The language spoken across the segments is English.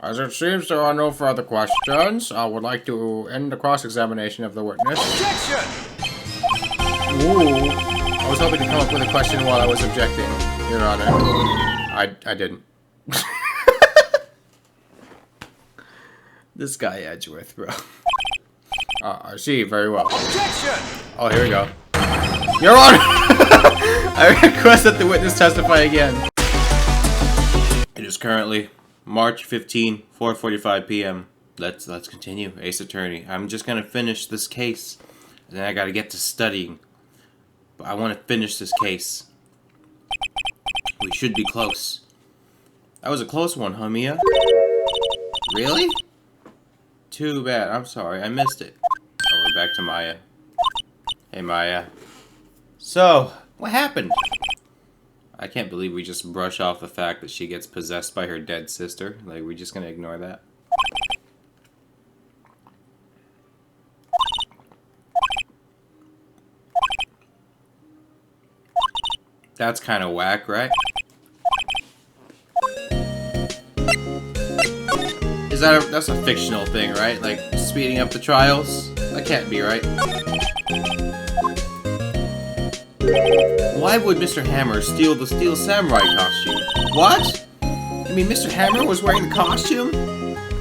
As it seems there are no further questions, I would like to end the cross-examination of the witness. Objection! Ooh. I was hoping to come up with a question while I was objecting, Your Honor. I didn't. This guy Edgeworth, bro. I see, very well. Objection! Oh, here we go. Your Honor! I request that the witness testify again. It is currently March 15, 4:45 p.m. Let's continue, Ace Attorney. I'm just gonna finish this case. Then I gotta get to studying. But I want to finish this case. We should be close. That was a close one, huh, Mia? Really? Too bad. I'm sorry. I missed it. Oh, we're back to Maya. Hey, Maya. So, what happened? I can't believe we just brush off the fact that she gets possessed by her dead sister. Like, we're just gonna ignore that. That's kind of whack, right? That's a fictional thing, right? Like, speeding up the trials? That can't be right. Why would Mr. Hammer steal the Steel Samurai costume? What? You mean Mr. Hammer was wearing the costume?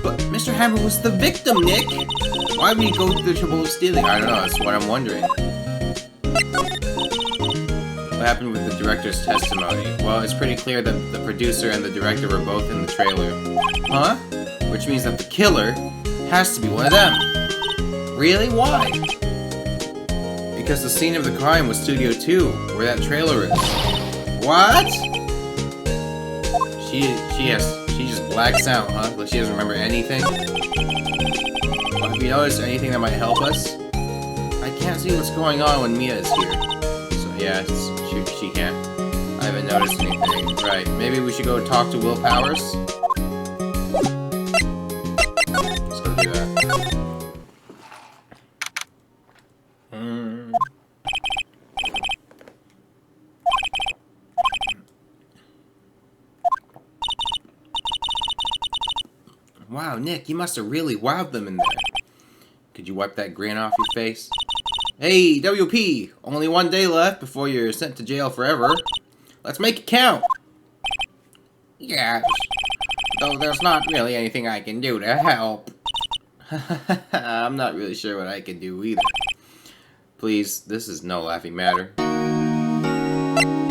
But Mr. Hammer was the victim, Nick! Why would he go through the trouble of stealing? I don't know, that's what I'm wondering. What happened with the director's testimony? Well, it's pretty clear that the producer and the director were both in the trailer. Huh? Which means that the killer has to be one of them. Really? Why? Because the scene of the crime was Studio 2, where that trailer is. What? She just blacks out, huh? Like she doesn't remember anything? Well, have you noticed anything that might help us? I can't see what's going on when Mia is here. So yeah, she can't. I haven't noticed anything. Right, maybe we should go talk to Will Powers? Let's go do that. Wow, Nick, you must have really wowed them in there. Could you wipe that grin off your face? Hey, WP! Only one day left before you're sent to jail forever. Let's make it count! Yes. Though there's not really anything I can do to help. I'm not really sure what I can do either. Please, this is no laughing matter.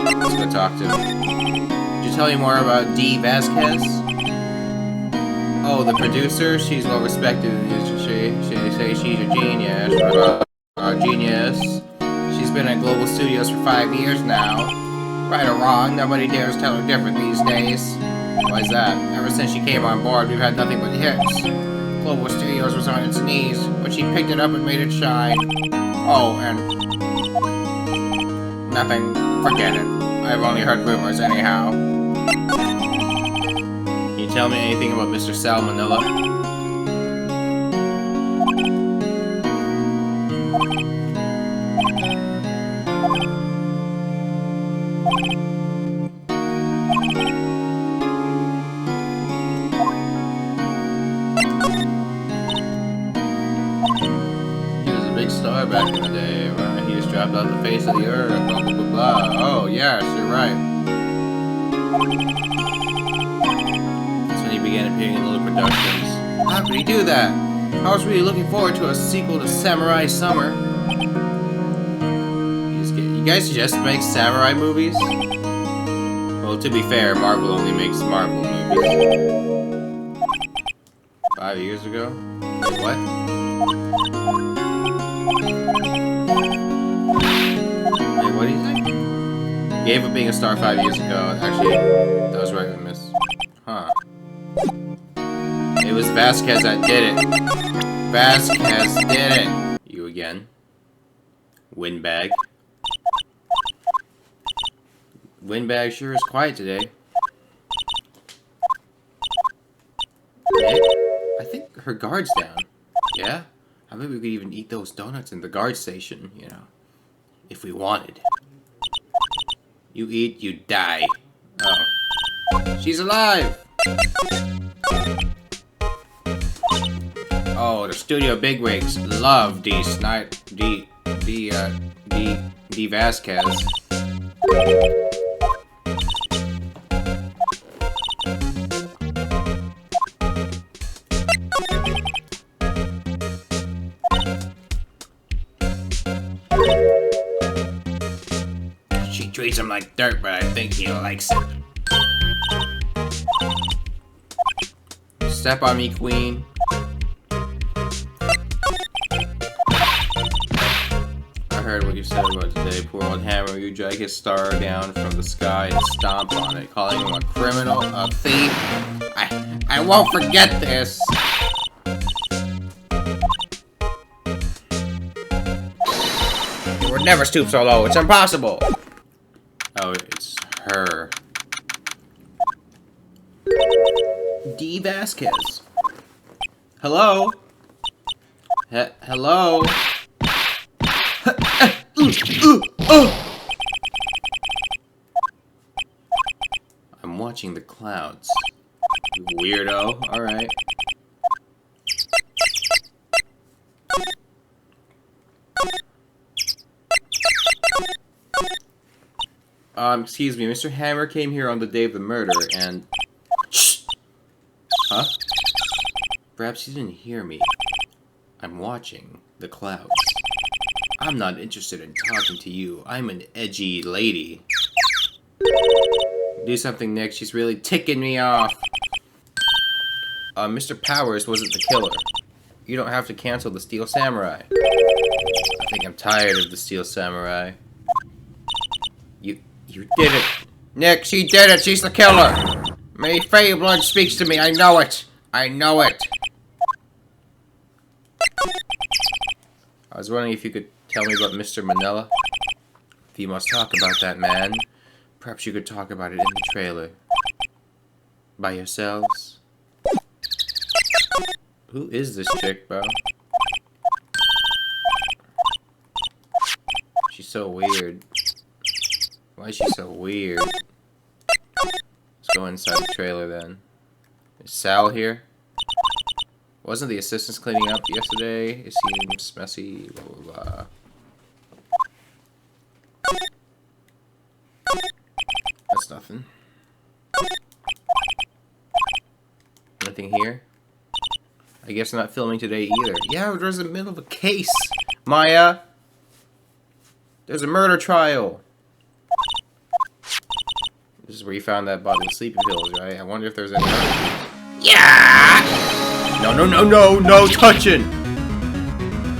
Let's go talk to him. Could you tell me more about Dee Vasquez? Oh, the producer? She's well respected. She say she's a genius. Genius. She's been at Global Studios for 5 years now. Right or wrong, nobody dares tell her different these days. Why is that? Ever since she came on board, we've had nothing but hits. Global Studios was on its knees, but she picked it up and made it shine. Oh, and nothing. Forget it. I've only heard rumors anyhow. Can you tell me anything about Mr. Salmonella? He was a big star back in the day, right? He just dropped off the face of the earth, blah blah blah blah. Oh, yes, you're right. He began appearing in little productions. How could he do that? I was really looking forward to a sequel to Samurai Summer. You guys just make samurai movies? Well, to be fair, Marvel only makes Marvel movies. 5 years ago? Wait, what? Wait, what do you think? Gave up being a star 5 years ago. Actually, that was right, we missed. Huh. It was Vasquez that did it. Vasquez did it. You again. Windbag. Windbag sure is quiet today. Nick? I think her guard's down. Yeah? I bet we could even eat those donuts in the guard station, you know. If we wanted. You eat, you die. Oh. She's alive! Oh, the studio bigwigs love Dee Vasquez. She treats him like dirt, but I think he likes it. Step on me, queen. I heard what you said about today. Poor old Hammer, you drag his star down from the sky and stomp on it, calling him a criminal, a thief. I won't forget this. You would never stoop so low. It's impossible. Oh, it's her. Dee Vasquez. Hello? Hello? I'm watching the clouds. You weirdo. Alright. Excuse me, Mr. Hammer came here on the day of the murder, and... Shh! Huh? Perhaps you didn't hear me. I'm watching the clouds. I'm not interested in talking to you. I'm an edgy lady. Do something, Nick. She's really ticking me off. Mr. Powers wasn't the killer. You don't have to cancel the Steel Samurai. I think I'm tired of the Steel Samurai. You did it. Nick, she did it. She's the killer. May Fey Blood speaks to me. I know it. I know it. I was wondering if you could tell me about Mr. Manila. If you must talk about that man, perhaps you could talk about it in the trailer. By yourselves. Who is this chick, bro? She's so weird. Why is she so weird? Let's go inside the trailer then. Is Sal here? Wasn't the assistants cleaning up yesterday? It seems messy, blah blah blah. That's nothing. Nothing here? I guess not filming today either. Yeah, there's the middle of a case, Maya! There's a murder trial! This is where you found that bottle of sleeping pills, right? I wonder if there's any other... Yeah! No, no, no, no, no touching!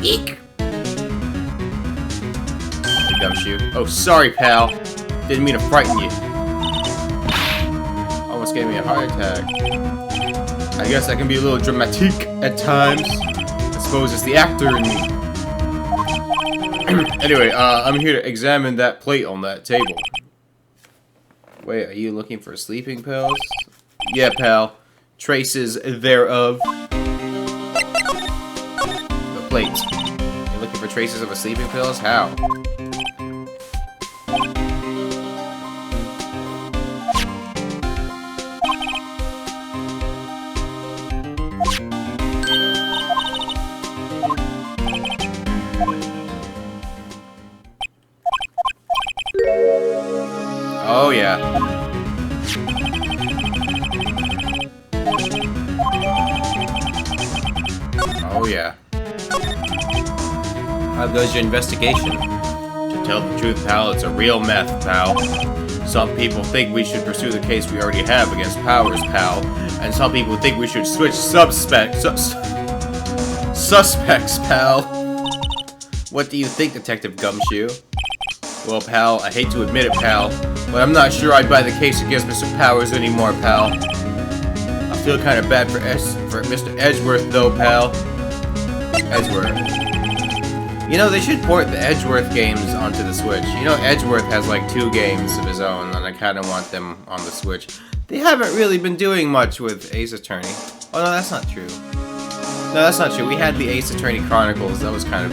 Eek! Gumshoe. Oh, sorry, pal. Didn't mean to frighten you. Almost gave me a heart attack. I guess I can be a little dramatic at times. I suppose it's the actor in me. Anyway, I'm here to examine that plate on that table. Wait, are you looking for sleeping pills? Yeah, pal. Traces thereof. The plate. You're looking for traces of a sleeping pills? How? Oh, yeah. Oh, yeah. How goes your investigation? To tell the truth, pal, it's a real meth, pal. Some people think we should pursue the case we already have against Powers, pal. And some people think we should switch suspects, pal. What do you think, Detective Gumshoe? Well, pal, I hate to admit it, pal, but I'm not sure I'd buy the case against Mr. Powers anymore, pal. I feel kind of bad for Mr. Edgeworth, though, pal. Edgeworth. You know, they should port the Edgeworth games onto the Switch. You know, Edgeworth has like 2 games of his own, and I kind of want them on the Switch. They haven't really been doing much with Ace Attorney. Oh, no, that's not true. No, that's not true. We had the Ace Attorney Chronicles. That was kind of...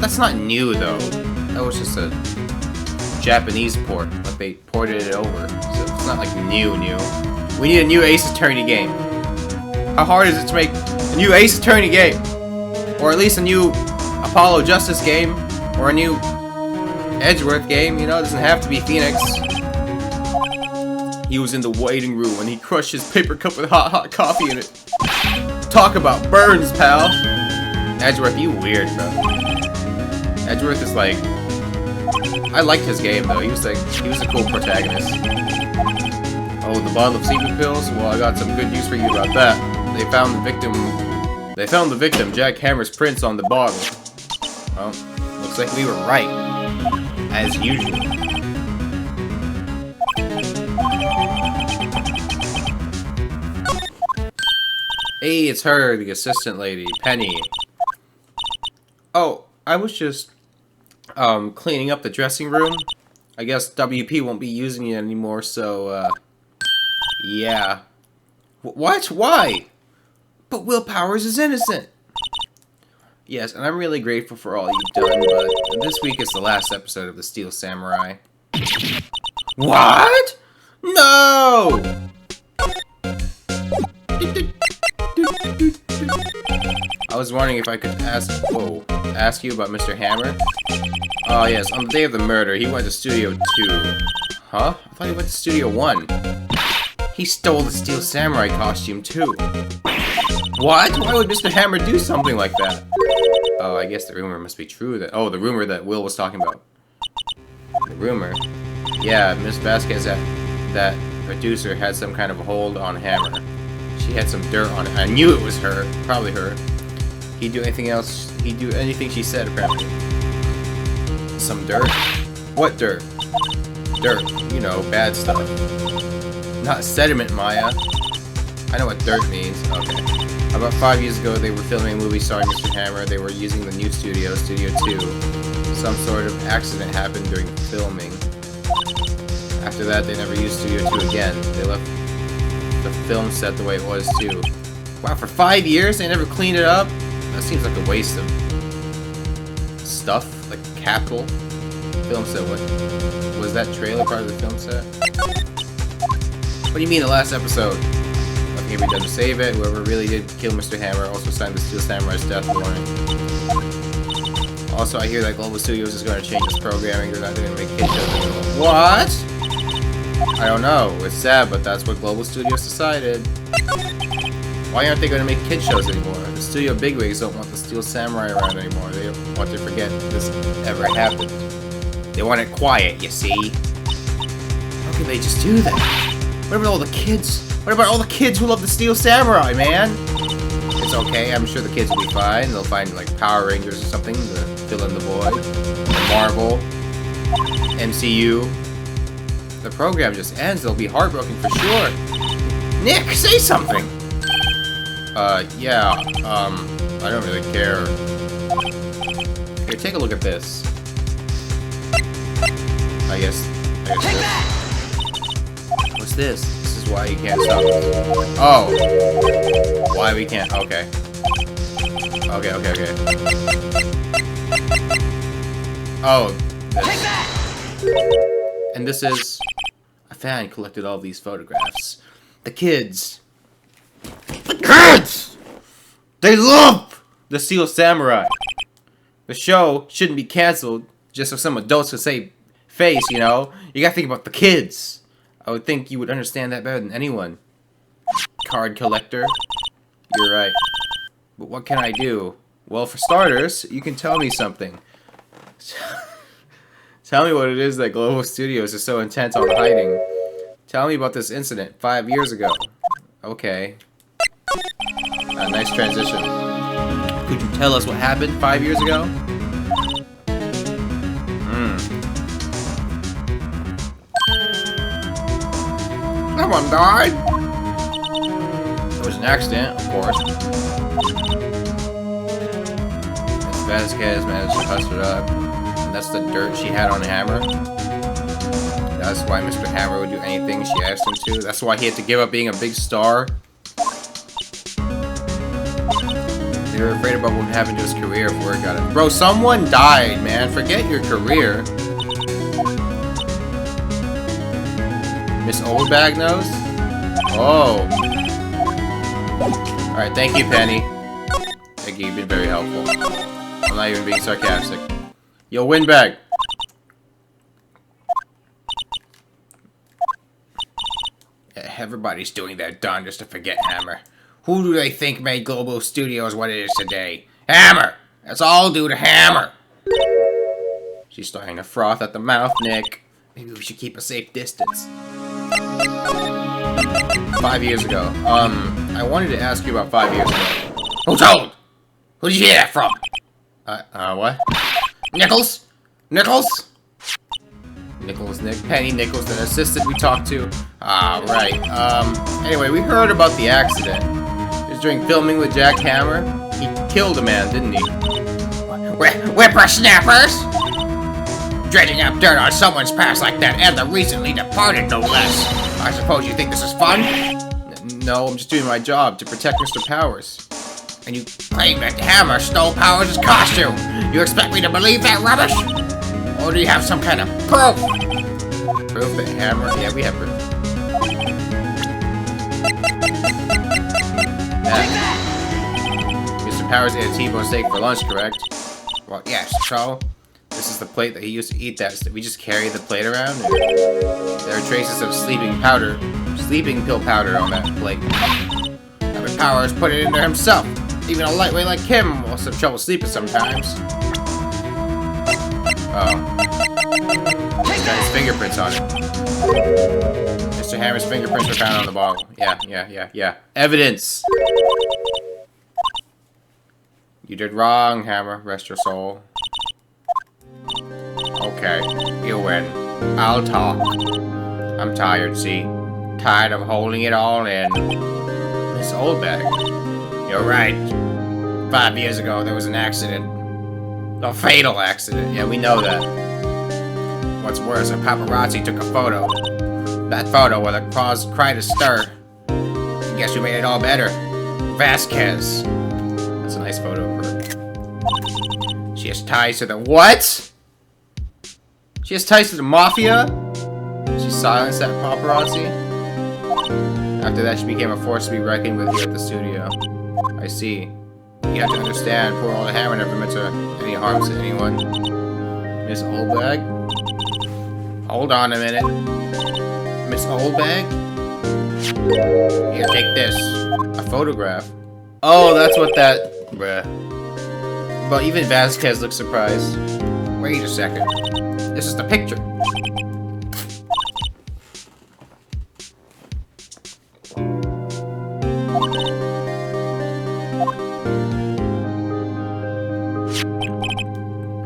That's not new, though. That was just a Japanese port, but they ported it over, so it's not like new. We need a new Ace Attorney game. How hard is it to make A new Ace Attorney game. Or at least a new Apollo Justice game. Or a new Edgeworth game, you know, it doesn't have to be Phoenix. He was in the waiting room when he crushed his paper cup with hot coffee in it. Talk about burns, pal. Edgeworth, you weird, bro. Edgeworth is like... I liked his game, though. He was a cool protagonist. Oh, the bottle of sleeping pills? Well, I got some good news for you about that. They found the victim, Jack Hammer's prints on the bottle. Well, looks like we were right. As usual. Hey, it's her, the assistant lady, Penny. Oh, I was just, cleaning up the dressing room. I guess WP won't be using it anymore, so, yeah. What? Why? But Will Powers is innocent. Yes, and I'm really grateful for all you've done, but this week is the last episode of The Steel Samurai. What? No! I was wondering if I could ask you about Mr. Hammer. Oh yes, on the day of the murder, he went to Studio 2. Huh? I thought he went to Studio 1. He stole the Steel Samurai costume too. What? Why would Mr. Hammer do something like that? Oh, I guess the rumor must be true that... Oh, the rumor that Will was talking about. The rumor? Yeah, Miss Vasquez, that producer, had some kind of a hold on Hammer. She had some dirt on it. I knew it was her. Probably her. He'd do anything else. He'd do anything she said, apparently. Some dirt? What dirt? Dirt. You know, bad stuff. Not sediment, Maya. I know what dirt means. Okay. About 5 years ago, they were filming a movie starring Mr. Hammer. They were using the new studio, Studio 2. Some sort of accident happened during filming. After that, they never used Studio 2 again. They left the film set the way it was, too. Wow, for 5 years, they never cleaned it up? That seems like a waste of stuff, like capital. Film set, what? Was that trailer part of the film set? What do you mean, the last episode? Nothing can be done to save it. Whoever really did kill Mr. Hammer also signed the Steel Samurai's death warrant. Also, I hear that Global Studios is going to change its programming. They're not going to make kid shows anymore. What? I don't know. It's sad, but that's what Global Studios decided. Why aren't they going to make kid shows anymore? The studio bigwigs don't want the Steel Samurai around anymore. They don't want to forget this ever happened. They want it quiet, you see? How can they just do that? What about all the kids? What about all the kids who love the Steel Samurai, man? It's okay. I'm sure the kids will be fine. They'll find, like, Power Rangers or something to fill in the void. Marvel. MCU. The program just ends. They'll be heartbroken for sure. Nick, say something! Yeah, I don't really care. Here, take a look at this. I guess what's this? This is why you can't stop us. Oh. Why we can't, okay. Okay. Oh. This. And this is... A fan collected all these photographs. The kids. The kids! They love the Steel Samurai. The show shouldn't be cancelled just so some adults could say face, you know? You gotta think about the kids. I would think you would understand that better than anyone. Card collector. You're right. But what can I do? Well, for starters, you can tell me something. Tell me what it is that Global Studios is so intent on hiding. Tell me about this incident 5 years ago. Okay. Nice transition. Could you tell us what happened 5 years ago? Someone died! It was an accident, of course. Miss Vasquez managed to hush it up. And that's the dirt she had on Hammer. That's why Mr. Hammer would do anything she asked him to. That's why he had to give up being a big star. They were afraid about what would happen to his career if word got it. Bro, someone died, man. Forget your career. Miss Oldbag knows? Oh. Alright, thank you, Penny. Thank you, you've been very helpful. I'm not even being sarcastic. Yo, windbag! Everybody's doing their darndest to forget Hammer. Who do they think made Global Studios what it is today? Hammer! That's all due to Hammer! She's starting to froth at the mouth, Nick. Maybe we should keep a safe distance. 5 years ago. I wanted to ask you about 5 years ago. Who told? Who did you hear that from? What? Nichols? Nichols? Nichols, Nick. Penny Nichols, the assistant we talked to. Ah, right. Anyway, we heard about the accident. It was during filming with Jack Hammer. He killed a man, didn't he? Whippersnappers? Dredging up dirt on someone's past like that, and the recently departed, no less. I suppose you think this is fun? No, I'm just doing my job to protect Mr. Powers. And you claim that Hammer stole Powers' costume. You expect me to believe that rubbish? Or do you have some kind of proof? Proof that Hammer? Yeah, we have proof. Mr. Powers ate a T-bone steak for lunch, correct? Well, yes, so? This is the plate that he used to eat that. We just carry the plate around? There are traces of sleeping pill powder on that plate. Hammer Powers put it in there himself. Even a lightweight like him will have trouble sleeping sometimes. Oh. He's got his fingerprints on it. Mr. Hammer's fingerprints were found on the bottle. Yeah. Evidence! You did wrong, Hammer. Rest your soul. Okay, you win. I'll talk. I'm tired, see? Tired of holding it all in. Miss Oldbag. You're right. 5 years ago, there was an accident. A fatal accident. Yeah, we know that. What's worse, a paparazzi took a photo. That photo will cause cry to stir. Guess who made it all better? Vasquez. That's a nice photo of her. She has ties to the what? She has ties to the mafia? She silenced that paparazzi? After that, she became a force to be reckoned with here at the studio. I see. You have to understand, poor old Hammer never meant any harm to anyone. Miss Oldbag? Hold on a minute. Miss Oldbag? Here, take this. A photograph. Oh, that's what that... Bruh. But even Vasquez looks surprised. Wait a second. This is the picture.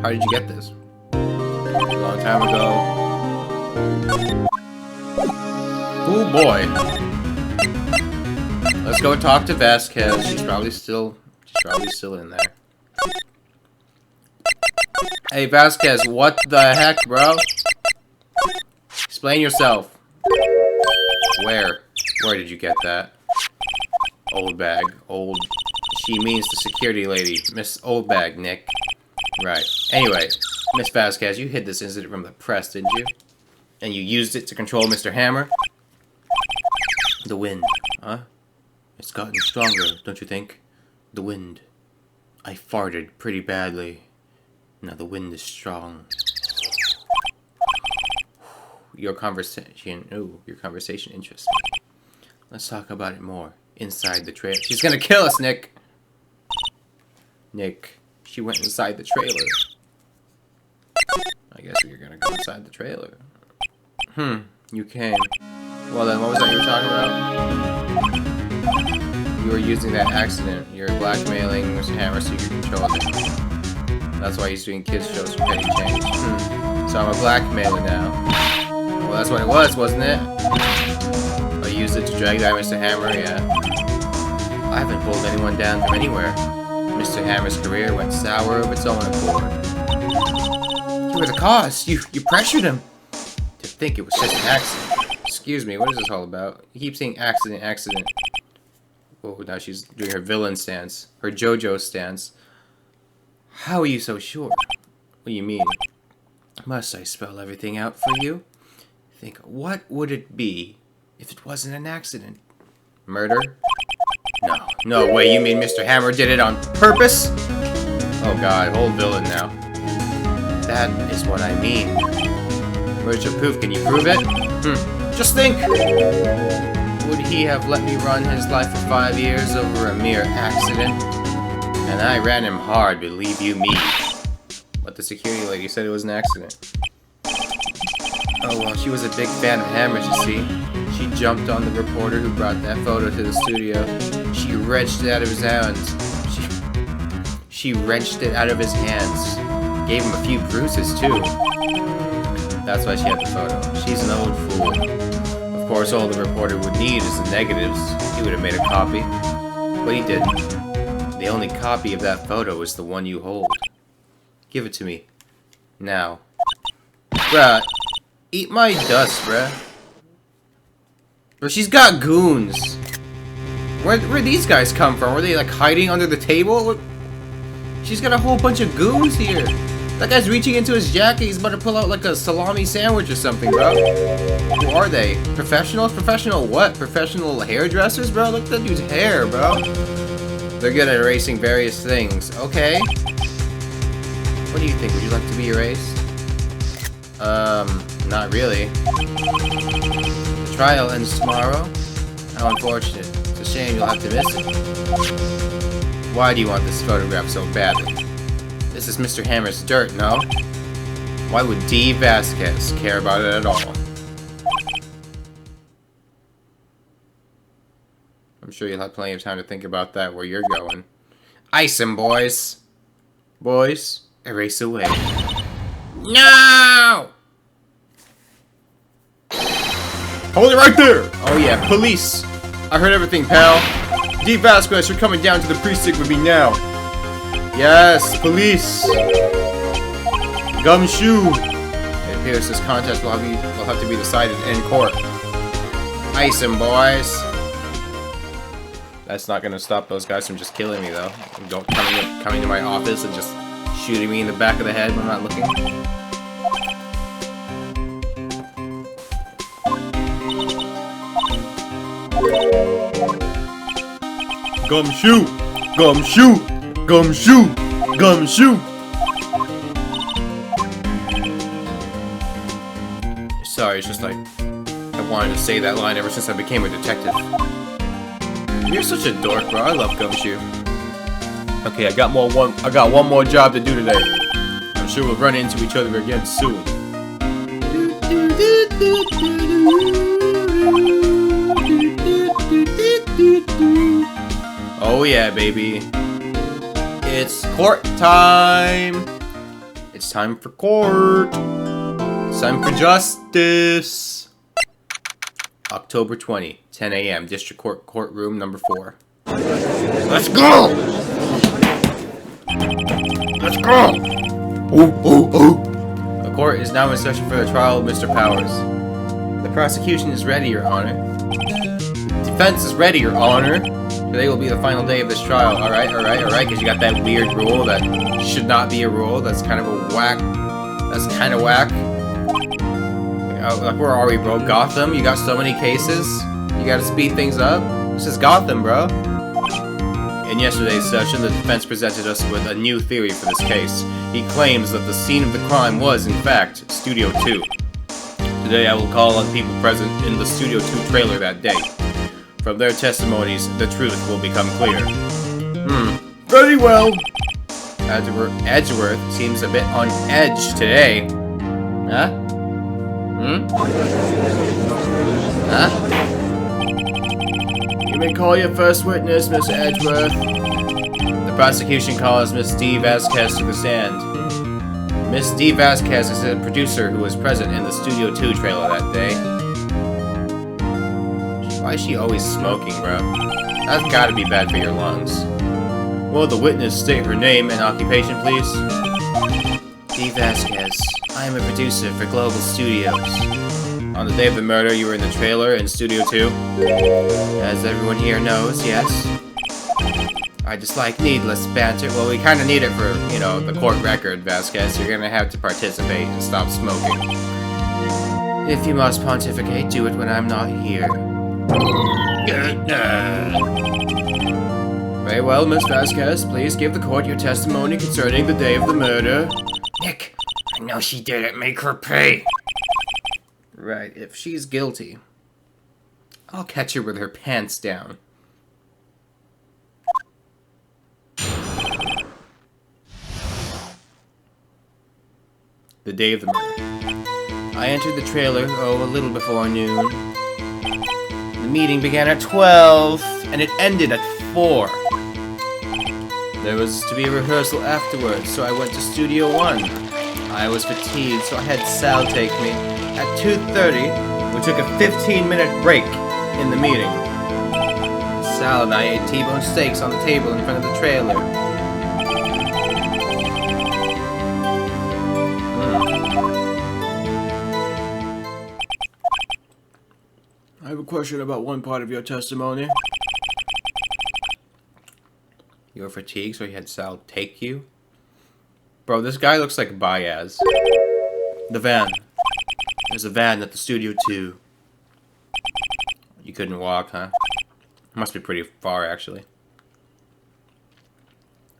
How did you get this? A long time ago. Oh boy. Let's go talk to Vasquez. She's probably still in there. Hey Vasquez, what the heck, bro? Explain yourself. Where did you get that? Oldbag. She means the security lady. Miss Oldbag, Nick. Right. Anyway, Miss Vasquez, you hid this incident from the press, didn't you? And you used it to control Mr. Hammer? The wind, huh? It's gotten stronger, don't you think? The wind. I farted pretty badly. Now the wind is strong. Your conversation interests me. Let's talk about it more. Inside the trailer. She's gonna kill us, Nick! Nick, she went inside the trailer. I guess we're gonna go inside the trailer. You came. Well then, what was that you were talking about? You were using that accident. You're blackmailing Mr. Hammer so you can control him. That's why he's doing kids shows for petty change. So I'm a blackmailer now. Well, that's what it was, wasn't it? I used it to drag down Mr. Hammer, yeah. I haven't pulled anyone down from anywhere. Mr. Hammer's career went sour of its own accord. You were the cause. You pressured him. To think it was just an accident. Excuse me, what is this all about? You keep saying accident. Oh, now she's doing her villain stance. Her JoJo stance. How are you so sure? What do you mean? Must I spell everything out for you? Think, what would it be if it wasn't an accident? Murder? No, no way, you mean Mr. Hammer did it on purpose? Oh god, whole villain now. That is what I mean. Where's your proof? Can you prove it? Just think! Would he have let me run his life for 5 years over a mere accident? And I ran him hard, believe you me. But the security lady said it was an accident. Oh well, she was a big fan of Hammers, you see. She jumped on the reporter who brought that photo to the studio. She wrenched it out of his hands. She wrenched it out of his hands. Gave him a few bruises, too. That's why she had the photo. She's an old fool. Of course, all the reporter would need is the negatives. He would have made a copy. But he didn't. The only copy of that photo is the one you hold. Give it to me. Now. Bruh. Eat my dust, bruh. But she's got goons. Where'd these guys come from? Were they like hiding under the table? Look. She's got a whole bunch of goons here. That guy's reaching into his jacket. He's about to pull out like a salami sandwich or something, bro. Who are they? Professionals? Professional what? Professional hairdressers, bro? Look at that dude's hair, bro. They're good at erasing various things. Okay. What do you think? Would you like to be erased? Not really. The trial ends tomorrow? How unfortunate. It's a shame you'll have to miss it. Why do you want this photograph so badly? This is Mr. Hammer's dirt, no? Why would Dee Vasquez care about it at all? I'm sure you'll have plenty of time to think about that where you're going. Ice him, boys! Boys, erase away. No! Hold it right there! Oh yeah, police! I heard everything, pal. Dee Vasquez, you're coming down to the precinct with me now. Yes, police! Gumshoe! It appears this contest will have to be decided in court. Ice him, boys! That's not gonna stop those guys from just killing me, though. Coming to my office and just shooting me in the back of the head when I'm not looking. Gumshoe! Gumshoe! Gumshoe! Gumshoe! Sorry, it's just like I wanted to say that line ever since I became a detective. You're such a dork, bro. I love Gumshoe. Okay, I got one more job to do today. I'm sure we'll run into each other again soon. Oh yeah, baby. It's court time! It's time for court! It's time for justice! October 20, 10 a.m. District Court Courtroom number 4. Let's go! Let's go! The court is now in session for the trial of Mr. Powers. The prosecution is ready, Your Honor. Defense is ready, Your Honor. Today will be the final day of this trial. Alright, because you got that weird rule that should not be a rule. That's kind of a whack. That's kind of whack. Like, where are we, bro? Gotham? You got so many cases? You gotta speed things up? This is Gotham, bro. In yesterday's session, the defense presented us with a new theory for this case. He claims that the scene of the crime was, in fact, Studio 2. Today I will call on people present in the Studio 2 trailer that day. From their testimonies, the truth will become clear. Very well. Edgeworth seems a bit on edge today. Huh? Huh? You may call your first witness, Mr. Edgeworth. The prosecution calls Miss Dee Vasquez to the stand. Miss Dee Vasquez is a producer who was present in the Studio 2 trailer that day. Why is she always smoking, bro? That's gotta be bad for your lungs. Will the witness state her name and occupation, please? Dee Vasquez. I am a producer for Global Studios. On the day of the murder, you were in the trailer in Studio 2? As everyone here knows, yes. I dislike needless banter. Well, we kinda need it for, you know, the court record, Vasquez. You're gonna have to participate and stop smoking. If you must pontificate, do it when I'm not here. Very well, Miss Vasquez. Please give the court your testimony concerning the day of the murder. Nick, I know she did it. Make her pay. Right, if she's guilty, I'll catch her with her pants down. The day of the murder. I entered the trailer, a little before noon. The meeting began at 12, and it ended at 4. There was to be a rehearsal afterwards, so I went to Studio 1. I was fatigued, so I had Sal take me. At 2:30, we took a 15-minute break in the meeting. Sal and I ate T-bone steaks on the table in front of the trailer. I have a question about one part of your testimony. You were fatigued, so you had Sal take you? Bro, this guy looks like Baez. The van. There's a van at the studio, too. You couldn't walk, huh? Must be pretty far, actually.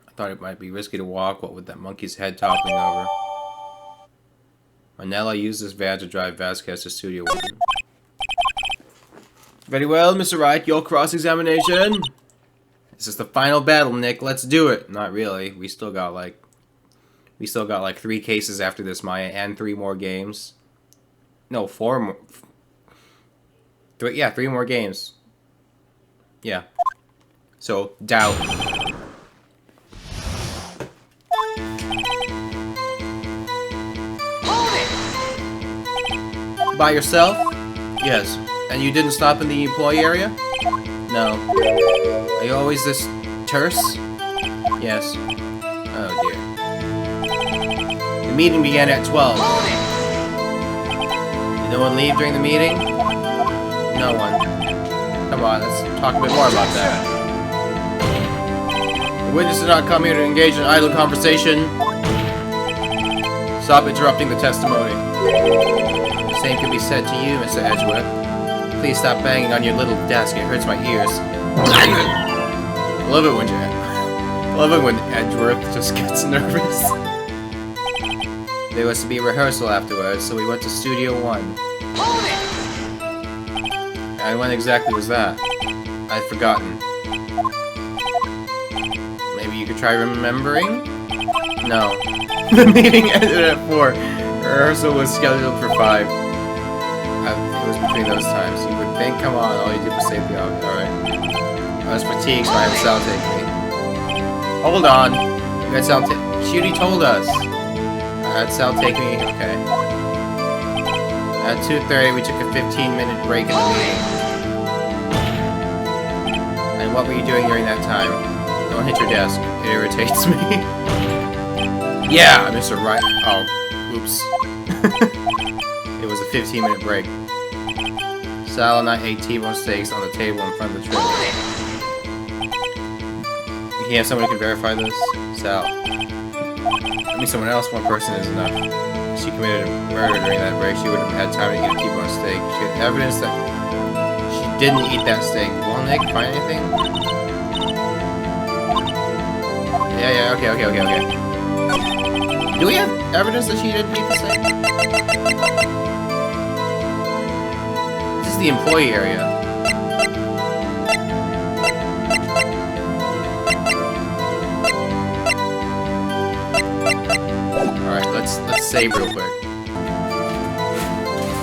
I thought it might be risky to walk, what with that monkey's head toppling over. Manella used this van to drive Vasquez to Studio 1. Very well, Mr. Wright, your cross-examination. This is the final battle, Nick. Let's do it. Not really. We still got like 3 cases after this, Maya, and 3 more games. No, 4 more. 3 more games. Yeah. So, doubt. By yourself? Yes. And you didn't stop in the employee area? No. Are you always this terse? Yes. Oh dear. The meeting began at 12. Did no one leave during the meeting? No one. Come on, let's talk a bit more about that. The witness did not come here to engage in idle conversation. Stop interrupting the testimony. The same can be said to you, Mr. Edgeworth. Please stop banging on your little desk. It hurts my ears. I love it when Edgeworth just gets nervous. There was to be a rehearsal afterwards, so we went to Studio 1. And when exactly was that? I'd forgotten. Maybe you could try remembering? No. The meeting ended at 4. Rehearsal was scheduled for 5. It was between those times. You would think, come on, all you did was save the outfit. Alright. I was fatigued, so I had Sal take me. Hold on. You had Sal take... She already told us. I had Sal take me. Okay. At 2:30, we took a 15-minute break in the meeting. And what were you doing during that time? Don't hit your desk. It irritates me. Yeah, Mr. Right. Oh, oops. It was a 15-minute break. Sal and I ate T-bone steaks on the table in front of the trailer. You can't have someone who can verify this? Sal. I mean, someone else, one person is enough. If she committed a murder during that break, she wouldn't have had time to eat a T-bone steak. She had evidence that she didn't eat that steak. Well, Nick, find anything? Yeah, okay. Do we have evidence that she didn't eat the steak? This is the employee area. Alright, let's save real quick.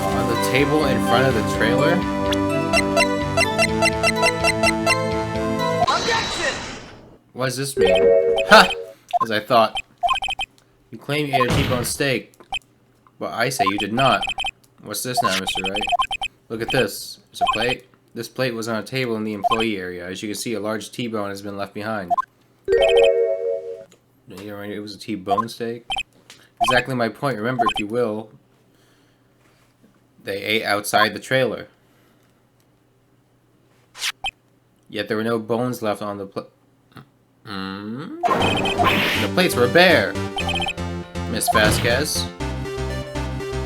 On the table in front of the trailer? Objection! What does this mean? Ha! As I thought. You claim you ate a T-bone steak, but I say you did not. What's this now, Mr. Wright? Look at this. It's a plate. This plate was on a table in the employee area. As you can see, a large T-bone has been left behind. It was a T-bone steak? Exactly my point. Remember, if you will, they ate outside the trailer. Yet there were no bones left on the plate. The plates were bare. Miss Vasquez,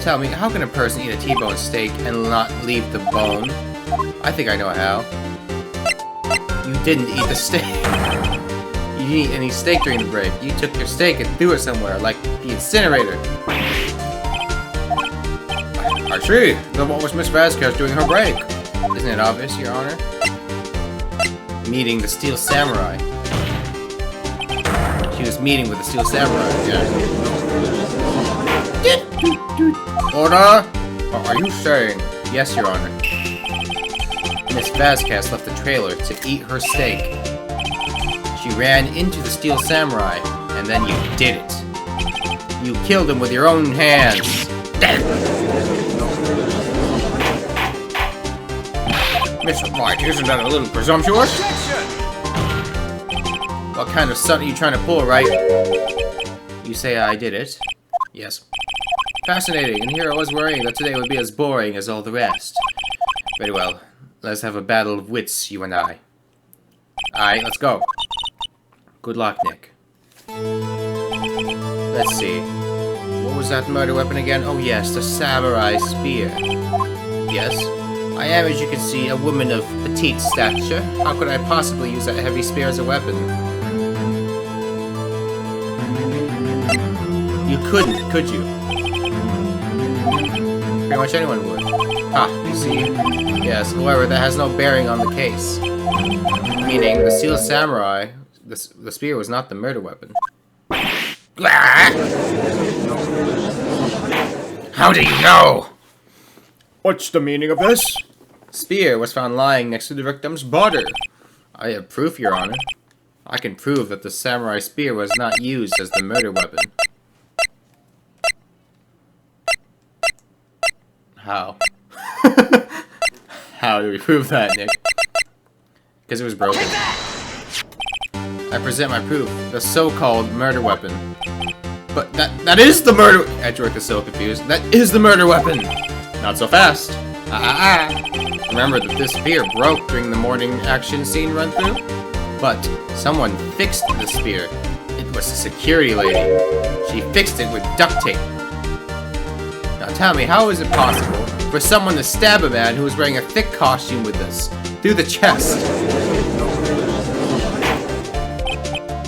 tell me, how can a person eat a T-bone steak and not leave the bone? I think I know how. You didn't eat the steak. You didn't eat any steak during the break. You took your steak and threw it somewhere, like the incinerator. I see. Then what was Miss Vasquez doing her break? Isn't it obvious, Your Honor? Meeting the Steel Samurai. She was meeting with the Steel Samurai, yeah. Order! Are you saying? Yes, Your Honor. Miss Vasquez left the trailer to eat her steak. She ran into the Steel Samurai, and then you did it. You killed him with your own hands. Mr. White, isn't that a little presumptuous? What kind of stunt are you trying to pull, right? You say I did it? Yes. Fascinating, and here I was worrying that today would be as boring as all the rest. Very well. Let's have a battle of wits, you and I. Alright, let's go. Good luck, Nick. Let's see. What was that murder weapon again? Oh yes, the samurai spear. Yes. I am, as you can see, a woman of petite stature. How could I possibly use that heavy spear as a weapon? You couldn't, could you? Pretty much anyone would. Ha, you see? Yes, however, that has no bearing on the case. Meaning, the Steel Samurai, the spear was not the murder weapon. How do you know? What's the meaning of this? Spear was found lying next to the victim's body. I have proof, Your Honor. I can prove that the samurai spear was not used as the murder weapon. How? How do we prove that, Nick? Because it was broken. I present my proof, the so-called murder weapon. But that is the murder— Edgeworth is so confused. That is the murder weapon! Not so fast. Remember that this spear broke during the morning action scene run-through? But someone fixed the spear. It was a security lady. She fixed it with duct tape. Now tell me, how is it possible for someone to stab a man who was wearing a thick costume with this, through the chest?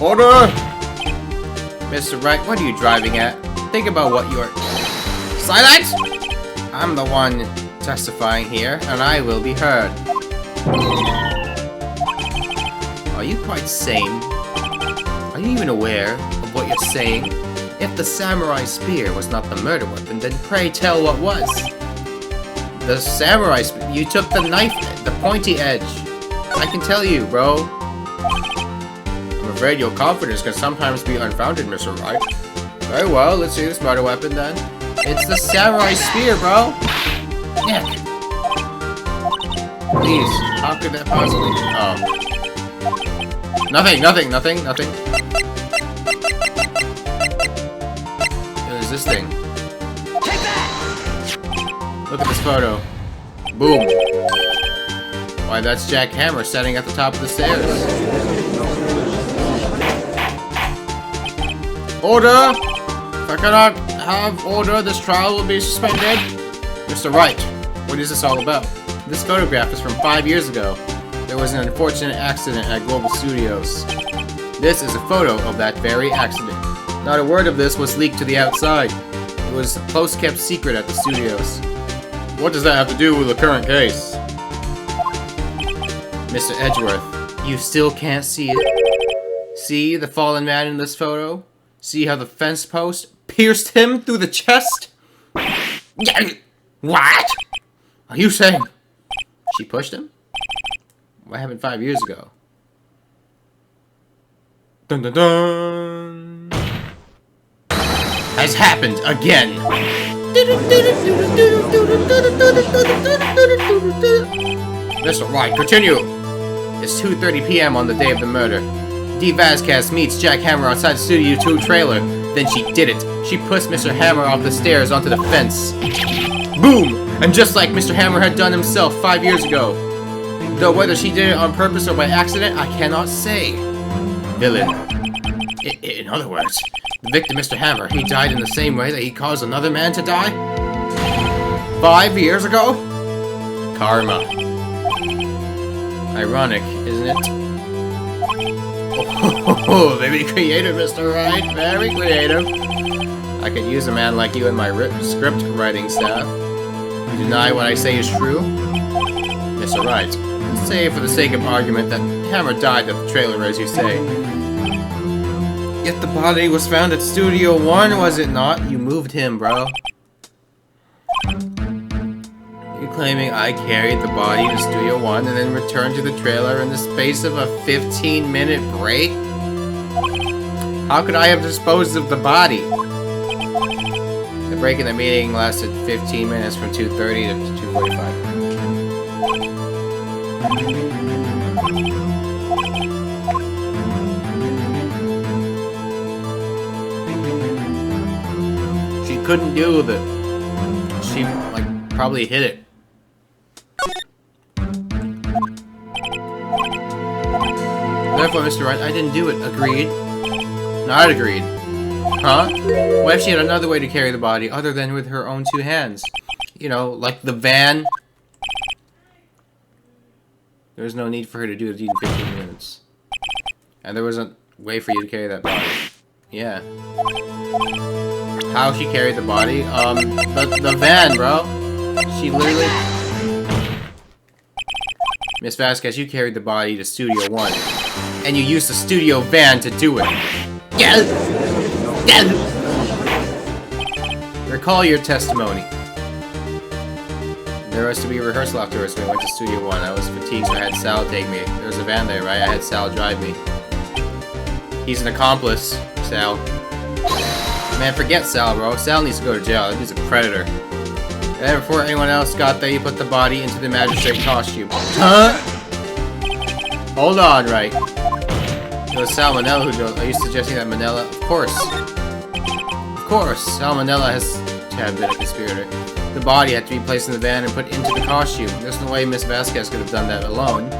Order! Mr. Wright, what are you driving at? Think about what you're— Silence! I'm the one testifying here, and I will be heard. Are you quite sane? Are you even aware of what you're saying? If the samurai spear was not the murder weapon, then pray tell what was. The samurai spear— you took the knife, the pointy edge. I can tell you, bro. I'm afraid your confidence can sometimes be unfounded, Mr. Wright. Very well, let's see this murder weapon then. It's the samurai spear, bro! Nick! Please, how could that possibly— oh. Nothing. What is this thing? Take that! Look at this photo. Boom. Why, that's Jack Hammer standing at the top of the stairs. Order! If I cannot have order, this trial will be suspended. Mr. Wright, what is this all about? This photograph is from 5 years ago. There was an unfortunate accident at Global Studios. This is a photo of that very accident. Not a word of this was leaked to the outside. It was a close-kept secret at the studios. What does that have to do with the current case? Mr. Edgeworth, you still can't see it? See the fallen man in this photo? See how the fence post pierced him through the chest? What? Are you saying she pushed him? What happened 5 years ago? Dun dun dun! Has happened again! Mr. Wright, continue! It's 2:30 p.m. on the day of the murder. Dee Vasquez meets Jack Hammer outside the Studio 2 trailer. Then she did it. She pushed Mr. Hammer off the stairs onto the fence. Boom! And just like Mr. Hammer had done himself 5 years ago. Though whether she did it on purpose or by accident, I cannot say. Villain. In other words, the victim, Mr. Hammer, he died in the same way that he caused another man to die? 5 years ago? Karma. Ironic, isn't it? Oh, very creative, Mr. Wright. Very creative. I could use a man like you in my script writing staff. You deny what I say is true? Mr. Wright, say for the sake of argument that Hammer died at the trailer, as you say. Yet the body was found at Studio 1, was it not? You moved him, bro. You claiming I carried the body to Studio 1 and then returned to the trailer in the space of a 15-minute break? How could I have disposed of the body? The break in the meeting lasted 15 minutes from 2:30 to 2:45. She couldn't deal with it. She, like, probably hit it. Therefore, Mr. Wright, I didn't do it. Agreed? Not agreed. Huh? What if she had another way to carry the body other than with her own two hands? You know, like the van? There was no need for her to do it in 15 minutes. And there wasn't a way for you to carry that body. Yeah. How she carried the body? The van, bro. She literally... Miss Vasquez, you carried the body to Studio 1. And you used the studio van to do it. Yeah. Recall your testimony. There was to be a rehearsal afterwards, so we went to Studio 1. I was fatigued, so I had Sal take me. There was a van there, right? I had Sal drive me. He's an accomplice, Sal. Man, forget Sal, bro. Sal needs to go to jail. He's a predator. And before anyone else got there, you put the body into the magistrate costume. Huh? Hold on, right. It was Sal Manella who drove. Are you suggesting that Manella? Of course. Of course. Sal Manella has been a conspirator. The body had to be placed in the van and put into the costume. There's no way Miss Vasquez could have done that alone.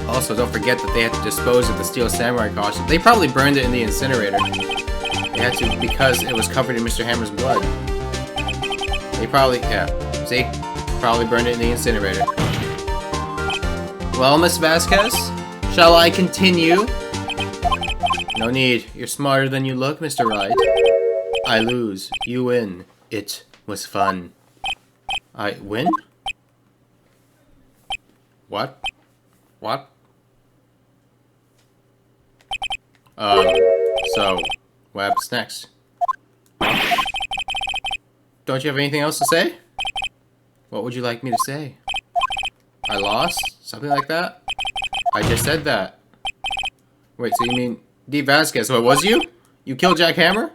Also, don't forget that they had to dispose of the Steel Samurai costume. They probably burned it in the incinerator. They had to because it was covered in Mr. Hammer's blood. They probably, yeah. See? Probably burned it in the incinerator. Well, Miss Vasquez? Shall I continue? No need. You're smarter than you look, Mr. Wright. I lose. You win. It was fun. I win? What? What? So, what happens next? Don't you have anything else to say? What would you like me to say? I lost? Something like that? I just said that. Wait, so you mean Dee Vasquez? What, was you? You killed Jack Hammer?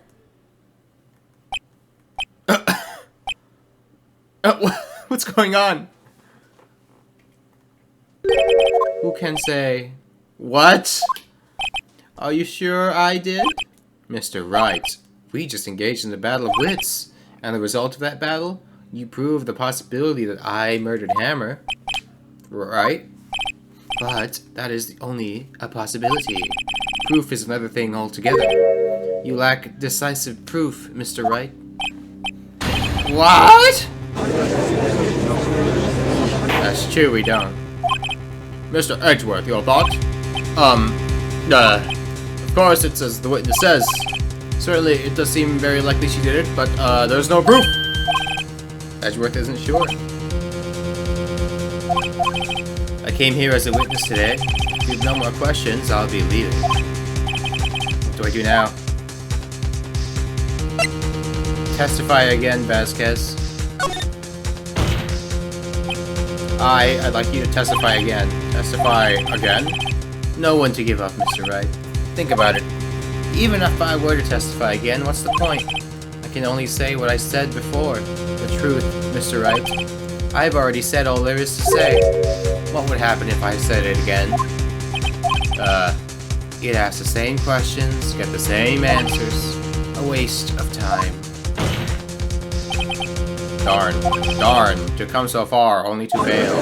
What's going on? Who can say? What? Are you sure I did? Mr. Wright, we just engaged in a battle of wits. And the result of that battle? You proved the possibility that I murdered Hammer. Right? But that is only a possibility. Proof is another thing altogether. You lack decisive proof, Mr. Wright. What? That's true, we don't. Mr. Edgeworth, your thought? Of course it's as the witness says. Certainly, it does seem very likely she did it, but, there's no proof! Edgeworth isn't sure. I came here as a witness today. If you have no more questions, I'll be leaving. What do I do now? Testify again, Vasquez. I'd like you to testify again. Testify again? No one to give up, Mr. Wright. Think about it. Even if I were to testify again, what's the point? I can only say what I said before. The truth, Mr. Wright. I've already said all there is to say. What would happen if I said it again? You'd ask the same questions, get the same answers. A waste of time. Darn. Darn. To come so far, only to fail.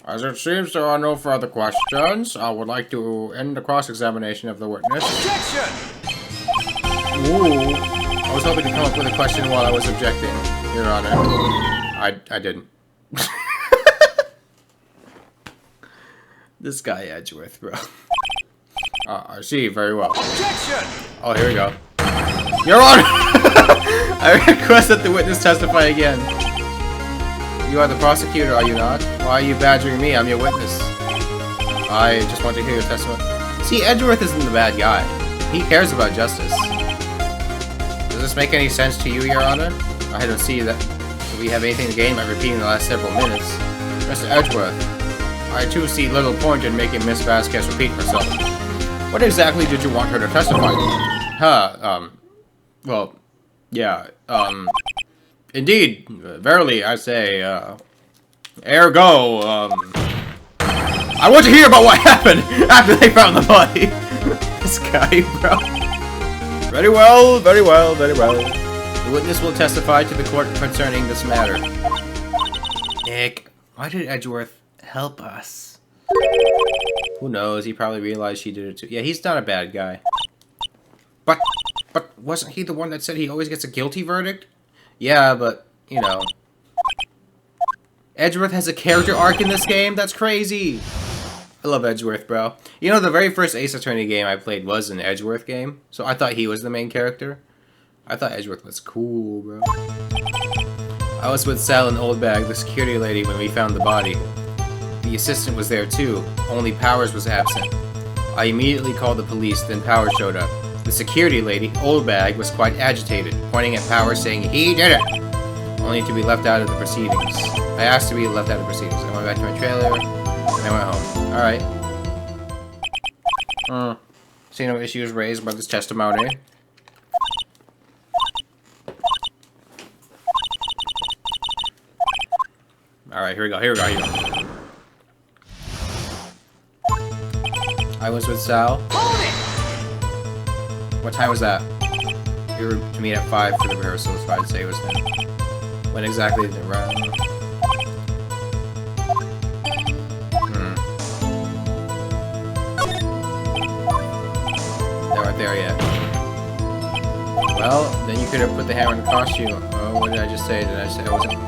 As it seems there are no further questions, I would like to end the cross-examination of the witness. Objection! Ooh. I was hoping to come up with a question while I was objecting, Your Honor. I didn't. This guy Edgeworth, bro. I see, very well. Objection! Oh, here we go. Your Honor! I request that the witness testify again. You are the prosecutor, are you not? Why are you badgering me? I'm your witness. I just want to hear your testimony. See, Edgeworth isn't the bad guy. He cares about justice. Does this make any sense to you, Your Honor? I don't see that we have anything to gain by repeating the last several minutes. Mr. Edgeworth, I too see little point in making Miss Vasquez repeat herself. What exactly did you want her to testify to? Well, yeah, indeed, verily, I say, ergo, I want to hear about what happened after they found the body. This guy, bro. Very well, very well, very well. The witness will testify to the court concerning this matter. Nick, why did Edgeworth help us? Who knows? He probably realized she did it too. Yeah, he's not a bad guy. But wasn't he the one that said he always gets a guilty verdict? Yeah, but, you know. Edgeworth has a character arc in this game? That's crazy! I love Edgeworth, bro. You know, the very first Ace Attorney game I played was an Edgeworth game, so I thought he was the main character. I thought Edgeworth was cool, bro. I was with Sal and Oldbag, the security lady, when we found the body. The assistant was there too, only Powers was absent. I immediately called the police, then Powers showed up. The security lady, Oldbag, was quite agitated, pointing at Powers saying he did it, only to be left out of the proceedings. I asked to be left out of the proceedings. I went back to my trailer, and I went home. Alright. See no issues raised by this testimony. Alright, here we go. I was with Sal. What time was that? We were to meet at 5 for the rehearsal, so I'd say it was then. When exactly did it run? They weren't there yet. Well, then you could have put the hammer in the costume. Oh, what did I just say? Did I say I wasn't?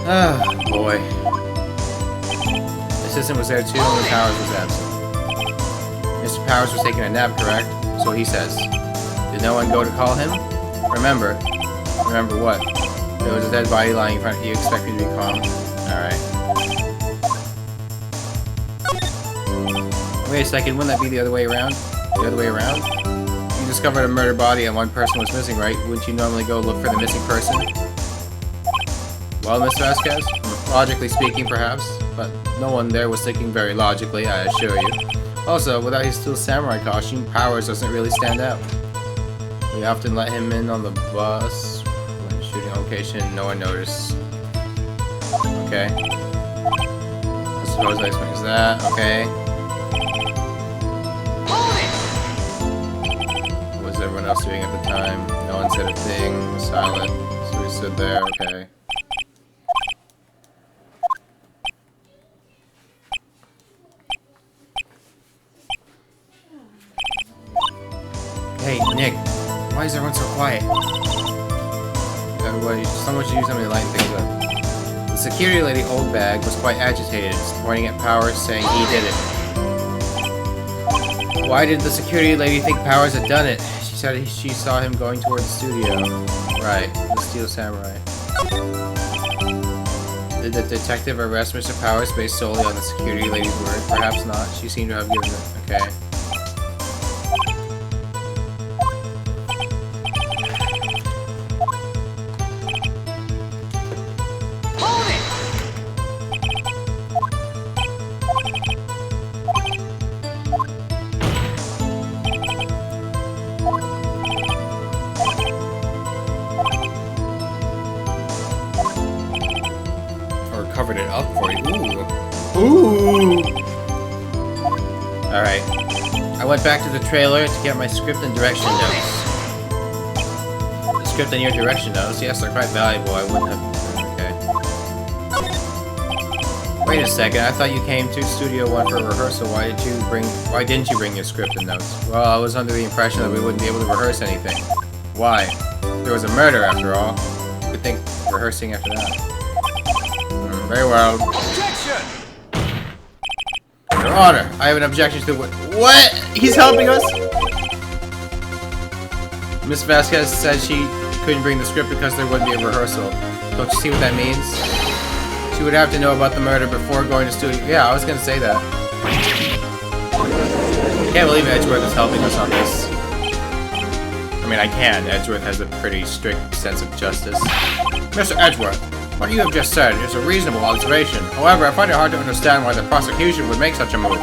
Ah, boy. The assistant was there too, and Powers was absent. Mr. Powers was taking a nap, correct? So he says. Did no one go to call him? Remember what? There was a dead body lying in front of you. Expect me to be calm. Alright. Wait a second, wouldn't that be the other way around? The other way around? You discovered a murder body and one person was missing, right? Wouldn't you normally go look for the missing person? Well, Miss Vasquez? Logically speaking, perhaps. But no one there was thinking very logically, I assure you. Also, without his steel samurai costume, Powers doesn't really stand out. We often let him in on the bus. When shooting location, no one noticed. Okay. I suppose that explains that. Okay. What was everyone else doing at the time? No one said a thing. Was silent. So we stood there. Okay. Hey, Nick. Why is everyone so quiet? Everybody, someone should do something to lighten things up. The security lady, Oldbag, was quite agitated, pointing at Powers, saying he did it. Why did the security lady think Powers had done it? She said she saw him going toward the studio. Right, the Steel Samurai. Did the detective arrest Mr. Powers based solely on the security lady's word? Perhaps not. She seemed to have given it. Okay. Covered it up for you. Ooh. Alright. I went back to the trailer to get my script and direction notes. The script and your direction notes? Yes, they're quite valuable. I wouldn't have... Okay. Wait a second. I thought you came to Studio One for a rehearsal. Why didn't you bring your script and notes? Well, I was under the impression that we wouldn't be able to rehearse anything. Why? There was a murder, after all. You would think rehearsing after that. Very well. Objection! Your Honor, I have an objection to what? He's helping us? Miss Vasquez said she couldn't bring the script because there wouldn't be a rehearsal. Don't you see what that means? She would have to know about the murder before going to studio. Yeah, I was gonna say that. I can't believe Edgeworth is helping us on this. I mean, I can. Edgeworth has a pretty strict sense of justice. Mr. Edgeworth, what you have just said is a reasonable observation. However, I find it hard to understand why the prosecution would make such a move.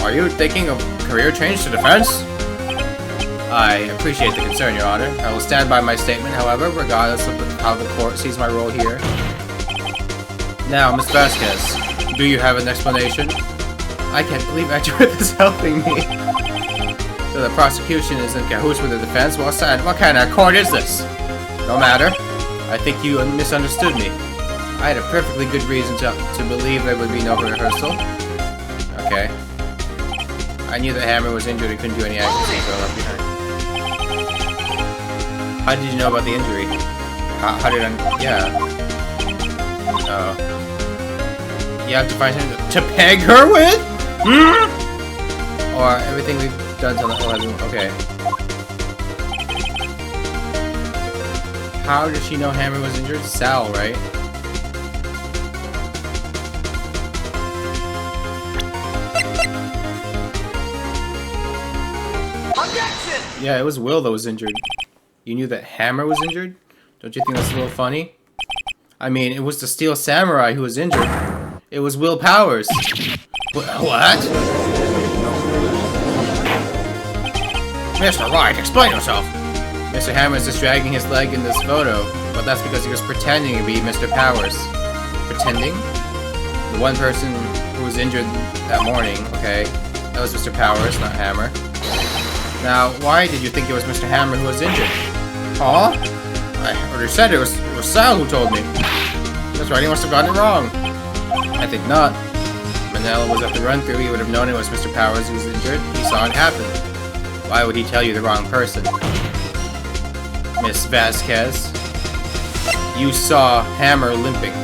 Are you thinking of career change to defense? I appreciate the concern, Your Honor. I will stand by my statement, however, regardless of how the court sees my role here. Now, Miss Vasquez, do you have an explanation? I can't believe Edgeworth is helping me. So the prosecution is in cahoots with the defense? Well said. What kind of court is this? No matter. I think you misunderstood me. I had a perfectly good reason to believe there would be no rehearsal. Okay. I knew that Hammer was injured and couldn't do any acting scenes, so I left behind. How did you know about the injury? How did I... Yeah. Oh. You have to find something to peg her with? Hmm? Or everything we've done till 11. Okay. How did she know Hammer was injured? Sal, right? Objection! Yeah, it was Will that was injured. You knew that Hammer was injured? Don't you think that's a little funny? I mean, it was the Steel Samurai who was injured. It was Will Powers. What? Mr. Wright, explain yourself! Mr. Hammer is just dragging his leg in this photo, but that's because he was pretending to be Mr. Powers. Pretending? The one person who was injured that morning, okay, that was Mr. Powers, not Hammer. Now, why did you think it was Mr. Hammer who was injured? Huh? I already said it was Sal who told me. That's right, he must have gotten it wrong. I think not. Manila was at the run-through, he would have known it was Mr. Powers who was injured. He saw it happen. Why would he tell you the wrong person? Miss Vasquez, you saw Hammer limping.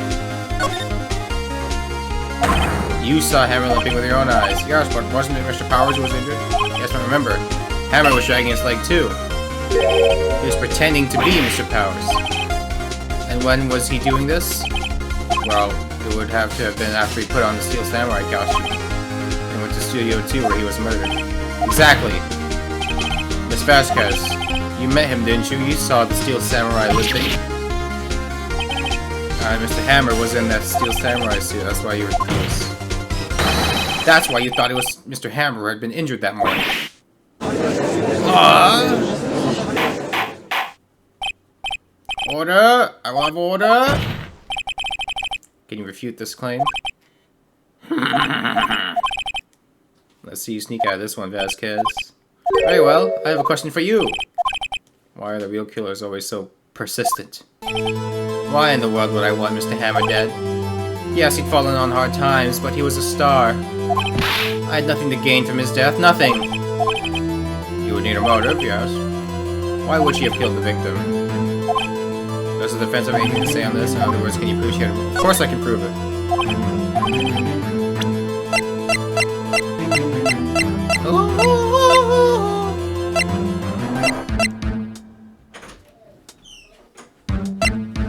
You saw Hammer limping with your own eyes. Yes, but wasn't it Mr. Powers who was injured? Yes, but remember, Hammer was dragging his leg too. He was pretending to be Mr. Powers. And when was he doing this? Well, it would have to have been after he put on the Steel Samurai costume and went to Studio 2 where he was murdered. Exactly. Miss Vasquez, you met him, didn't you? You saw the Steel Samurai limping. Mr. Hammer was in that Steel Samurai suit, that's why you were confused. That's why you thought it was Mr. Hammer who had been injured that morning. Order! I want order! Can you refute this claim? Let's see you sneak out of this one, Vasquez. Very well, I have a question for you. Why are the real killers always so persistent? Why in the world would I want Mr. Hammer dead? Yes, he'd fallen on hard times, but he was a star. I had nothing to gain from his death, nothing. You would need a motive, yes. Why would she have killed the victim? Does the defense have anything to say on this? In other words, can you prove she had a motive? Of course I can prove it.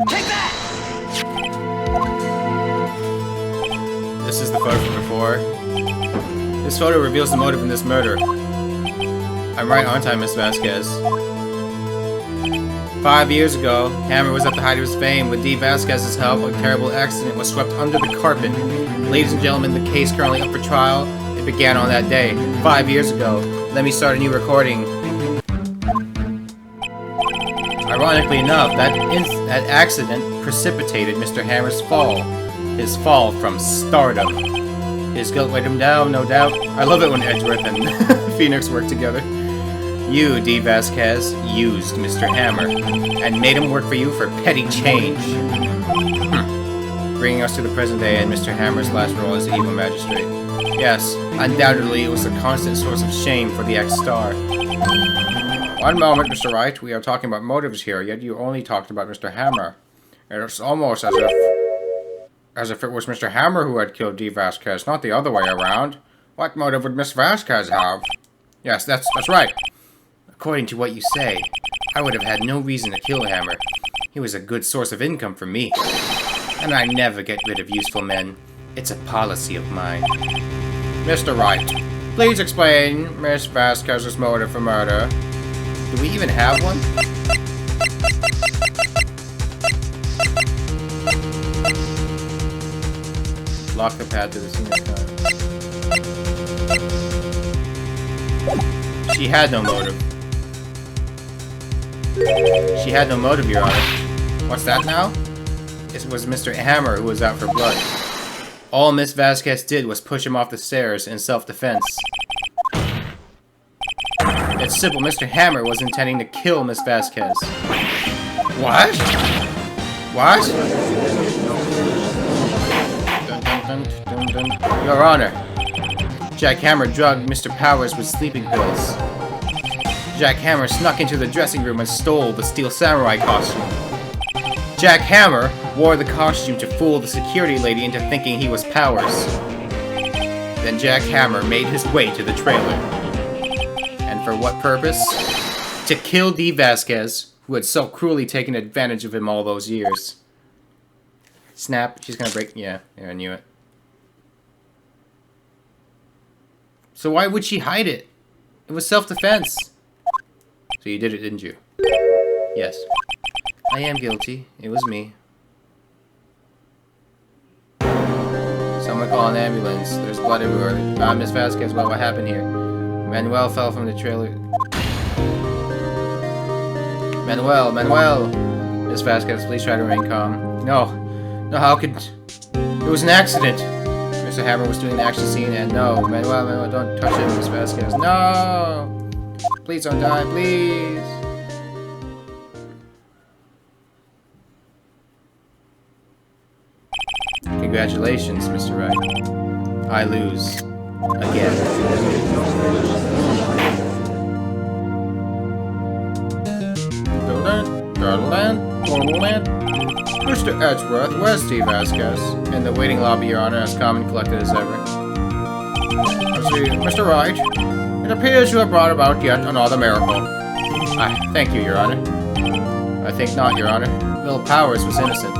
Take that! This is the photo from before. This photo reveals the motive in this murder. I'm right, aren't I, Miss Vasquez? 5 years ago, Hammer was at the height of his fame. With Dee Vasquez's help, a terrible accident was swept under the carpet. Ladies and gentlemen, the case currently up for trial. It began on that day, 5 years ago. Let me start a new recording. Ironically enough, that accident precipitated Mr. Hammer's fall. His fall from stardom. His guilt weighed him down, no doubt. I love it when Edgeworth and Phoenix work together. You, Dee Vasquez, used Mr. Hammer and made him work for you for petty change. Bringing us to the present day and Mr. Hammer's last role as the evil magistrate. Yes, undoubtedly it was a constant source of shame for the ex-star. One moment, Mr. Wright. We are talking about motives here, yet you only talked about Mr. Hammer. It's almost as if... As if it was Mr. Hammer who had killed Dee Vasquez, not the other way around. What motive would Miss Vasquez have? Yes, that's right. According to what you say, I would have had no reason to kill Hammer. He was a good source of income for me. And I never get rid of useful men. It's a policy of mine. Mr. Wright, please explain Miss Vasquez's motive for murder. Do we even have one? Lock the pad to the scene of crime. She had no motive. She had no motive, Your Honor. What's that now? It was Mr. Hammer who was out for blood. All Miss Vasquez did was push him off the stairs in self-defense. It's simple, Mr. Hammer was intending to kill Miss Vasquez. What? What? Dun, dun, dun, dun. Your Honor, Jack Hammer drugged Mr. Powers with sleeping pills. Jack Hammer snuck into the dressing room and stole the Steel Samurai costume. Jack Hammer wore the costume to fool the security lady into thinking he was Powers. Then Jack Hammer made his way to the trailer. And for what purpose? To kill Dee Vasquez, who had so cruelly taken advantage of him all those years. Snap, she's gonna break. Yeah, I knew it. So why would she hide it? It was self-defense. So you did it, didn't you? Yes. I am guilty. It was me. Someone call an ambulance. There's blood everywhere. Miss Vasquez, what happened here? Manuel fell from the trailer. Manuel! Miss Vasquez, please try to remain calm. No, how could... It was an accident! Mr. Hammer was doing the action scene, and no, Manuel, don't touch him, Miss Vasquez. No! Please don't die, please! Congratulations, Mr. Wright. I lose. Again. Mr. Edgeworth, where's Dee Vasquez? In the waiting lobby, Your Honor, as calm and collected as ever. Let's see, Mr. Wright. It appears you have brought about yet another miracle. Thank you, Your Honor. I think not, Your Honor. Will Powers was innocent.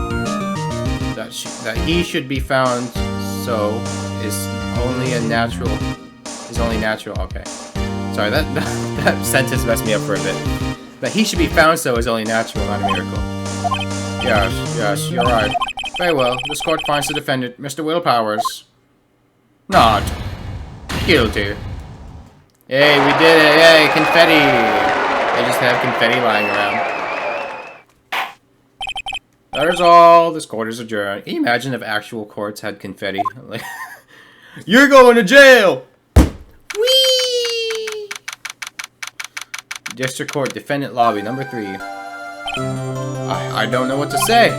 That he should be found so is only natural. Okay. Sorry, that sentence messed me up for a bit. That he should be found so is only natural, not a miracle. Yes, you're right. Very well. This court finds the defendant, Mr. Will Powers, not guilty. Yay, we did it! Yay, confetti! They just have confetti lying around. That is all. This court is adjourned. Can you imagine if actual courts had confetti? Like, you're going to jail! Whee! District Court, Defendant Lobby, number 3. I don't know what to say.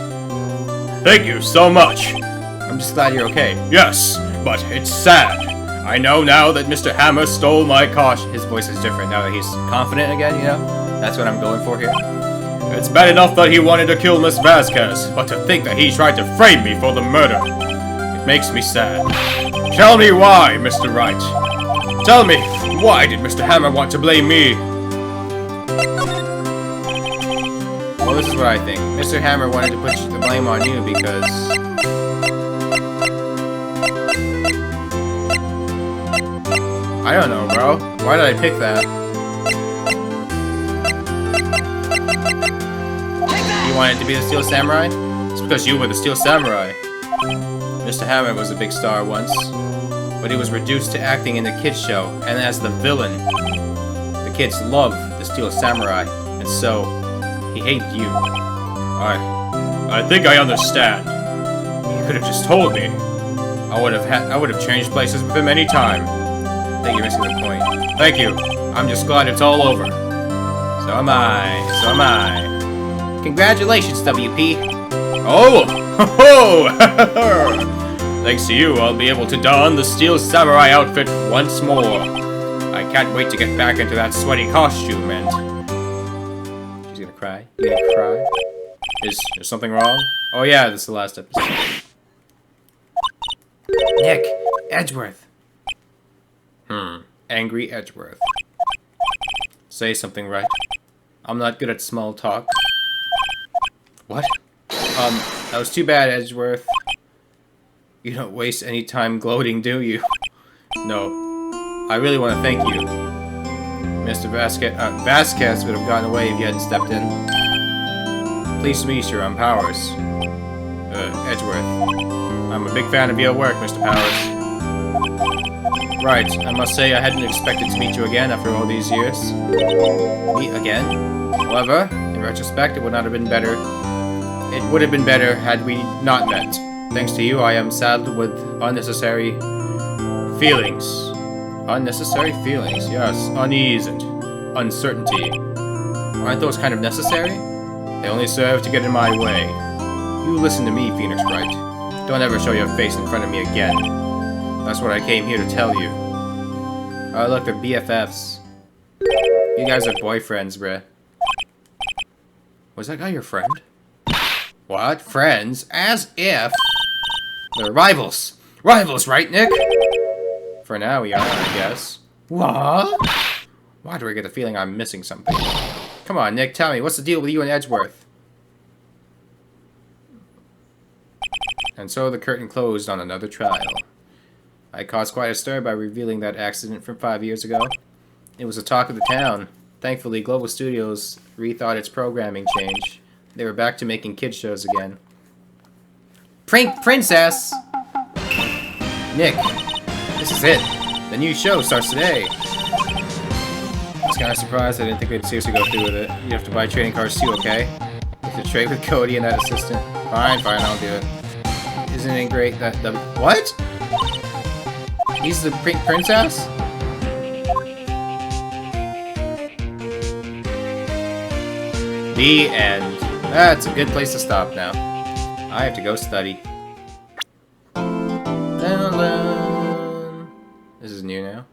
Thank you so much. I'm just glad you're okay. Yes, but it's sad. I know now that Mr. Hammer stole my costume. His voice is different now that he's confident again, you know? That's what I'm going for here. It's bad enough that he wanted to kill Miss Vasquez, but to think that he tried to frame me for the murder. It makes me sad. Tell me why, Mr. Wright. Tell me, why did Mr. Hammer want to blame me? Well, this is what I think. Mr. Hammer wanted to put the blame on you because... I don't know, bro. Why did I pick that? You wanted to be the Steel Samurai? It's because you were the Steel Samurai. Mr. Hammer was a big star once, but he was reduced to acting in the kids show, and as the villain. The kids love the Steel Samurai, and so he hated you. I think I understand. You could have just told me. I would have changed places with him any time. I think you're missing the point. Thank you. I'm just glad it's all over. So am I. Congratulations, WP. Oh! Ho ho! Thanks to you, I'll be able to don the Steel Samurai outfit once more. I can't wait to get back into that sweaty costume and... She's gonna cry. You gonna cry? Is something wrong? Oh yeah, this is the last episode. Nick, Edgeworth. Angry Edgeworth. Say something, right? I'm not good at small talk. What? That was too bad, Edgeworth. You don't waste any time gloating, do you? No. I really want to thank you. Mr. Vasquez would have gotten away if you hadn't stepped in. Pleased to meet you, I'm Powers. Edgeworth. I'm a big fan of your work, Mr. Powers. Right, I must say I hadn't expected to meet you again after all these years. Meet again? However, in retrospect, it would not have been better. It would have been better had we not met. Thanks to you, I am saddled with unnecessary feelings. Unnecessary feelings, yes. Unease and uncertainty. Aren't those kind of necessary? They only serve to get in my way. You listen to me, Phoenix Wright. Don't ever show your face in front of me again. That's what I came here to tell you. Oh look, they're BFFs. You guys are boyfriends, bruh. Was that guy your friend? What? Friends? As if... They're rivals! Rivals, right, Nick? For now we are, I guess. What? Why do I get the feeling I'm missing something? Come on, Nick, tell me, what's the deal with you and Edgeworth? And so the curtain closed on another trial. I caused quite a stir by revealing that accident from 5 years ago. It was the talk of the town. Thankfully, Global Studios rethought its programming change. They were back to making kids shows again. Prank Princess! Nick, this is it. The new show starts today. I was kind of surprised. I didn't think they'd seriously go through with it. You have to buy trading cards too, okay? You have to trade with Cody and that assistant. Fine, I'll do it. Isn't it great that the... What? He's the princess? The end. That's a good place to stop now. I have to go study. Dun, dun. This is new now.